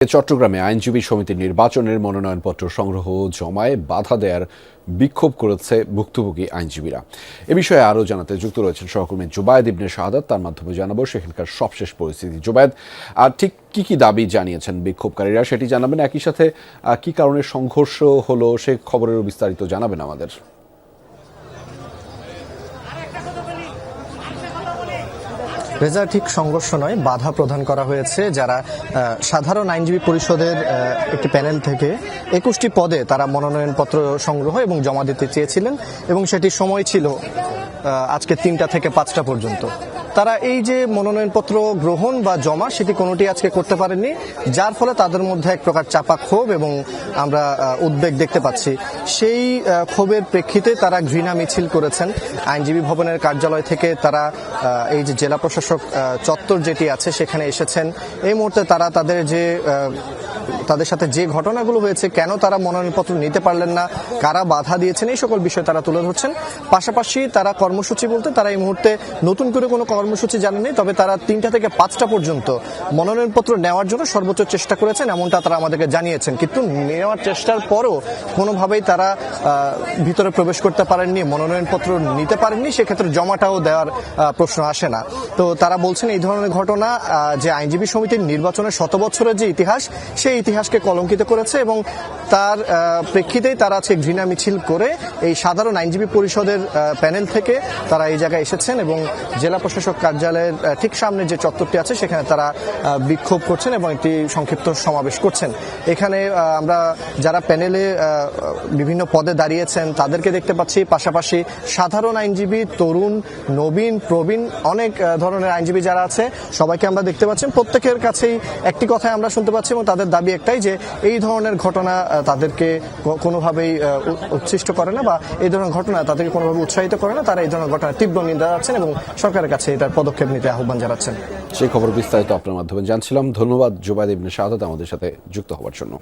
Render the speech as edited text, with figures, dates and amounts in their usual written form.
চট্টগ্রামে আইনজীবী সমিতির নির্বাচনের মনোনয়নপত্র সংগ্রহ জমায় বাধা দেওয়ার বিক্ষোভ করেছে ভুক্তভোগী আইনজীবীরা। এ বিষয়ে আরও জানাতে যুক্ত রয়েছেন সহকর্মী জুবায়েদ ইবনে শাহাদাত। তার মাধ্যমে জানাবো সেখানকার সবশেষ পরিস্থিতি। জুবায়েদ, আর ঠিক কি দাবি জানিয়েছেন বিক্ষোভকারীরা সেটি জানাবেন, একই সাথে কি কারণে সংঘর্ষ হলো সে খবরেরও বিস্তারিত জানাবেন আমাদের। রেজা, ঠিক সংঘর্ষ নয়, বাধা প্রদান করা হয়েছে। যারা সাধারণ আইনজীবী পরিষদের একটি প্যানেল থেকে 21টি পদে তারা মনোনয়নপত্র সংগ্রহ এবং জমা দিতে চেয়েছিলেন এবং সেটির সময় ছিল আজকে 3টা থেকে 5টা পর্যন্ত। তারা এই যে মনোনয়নপত্র গ্রহণ বা জমা সেটি কোনোটি আজকে করতে পারেননি, যার ফলে তাদের মধ্যে এক প্রকার চাপা ক্ষোভ এবং আমরা উদ্বেগ দেখতে পাচ্ছি। সেই ক্ষোভের প্রেক্ষিতে তারা ঘৃণা মিছিল করেছেন। আইনজীবী ভবনের কার্যালয় থেকে তারা এই যে জেলা প্রশাসক চত্বর যেটি আছে সেখানে এসেছেন। এই মুহূর্তে তারা তাদের সাথে যে ঘটনাগুলো হয়েছে, কেন তারা মনোনয়নপত্র নিতে পারলেন না, কারা বাধা দিয়েছেন, এই সকল বিষয় তারা তুলে ধরছেন। পাশাপাশি তারা কর্মসূচি বলতে তারা এই মুহূর্তে নতুন করে কোনো কর্মসূচি জানেননি, তবে তারা 3টা থেকে 5টা পর্যন্ত মনোনয়নপত্র নেওয়ার জন্য সর্বোচ্চ চেষ্টা করেছেন, এমনটা তারা আমাদেরকে জানিয়েছেন। কিন্তু নেওয়ার চেষ্টার পরও কোনোভাবেই তারা ভিতরে প্রবেশ করতে পারেননি, মনোনয়নপত্র নিতে পারেননি, সেক্ষেত্রে জমাটাও দেওয়ার প্রশ্ন আসে না। তো তারা বলছেন এই ধরনের ঘটনা যে আইনজীবী সমিতির নির্বাচনের 100 বছরের যে ইতিহাস, সেই ইতিহাসকে কলঙ্কিত করেছে এবং তার প্রেক্ষিতেই তারা আজকে ঘৃণা মিছিল করে এই সাধারণ আইনজীবী পরিষদের প্যানেল থেকে তারা এই জায়গায় এসেছেন এবং জেলা প্রশাসক কার্যালয়ের ঠিক সামনে যে চত্বরটি আছে সেখানে তারা বিক্ষোভ করছেন এবং একটি সংক্ষিপ্ত সমাবেশ করছেন। এখানে আমরা যারা প্যানেলে বিভিন্ন পদে দাঁড়িয়েছেন তাদেরকে দেখতে পাচ্ছি, পাশাপাশি সাধারণ আইনজীবী, তরুণ, নবীন, প্রবীণ, অনেক ধরনের আইনজীবী যারা আছে সবাইকে আমরা দেখতে পাচ্ছি। প্রত্যেকের কাছেই একটি কথাই আমরা শুনতে পাচ্ছি এবং তাদের দাবি একটাই যে এই ধরনের ঘটনা তাদেরকে কোনোভাবেই উচ্ছিষ্ট করে না বা এই ধরনের ঘটনা তাদেরকে কোনোভাবে উৎসাহিত করে না। তারা এই ধরনের ঘটনা তীব্র নিন্দা জানাচ্ছেন এবং সরকারের কাছে এটার পদক্ষেপ নিতে আহ্বান জানাচ্ছেন। সেই খবর বিস্তারিত আপনার মাধ্যমে জানছিলাম। ধন্যবাদ জুবায়েদ ইবনে শাহাদাত আমাদের সাথে যুক্ত হওয়ার জন্য।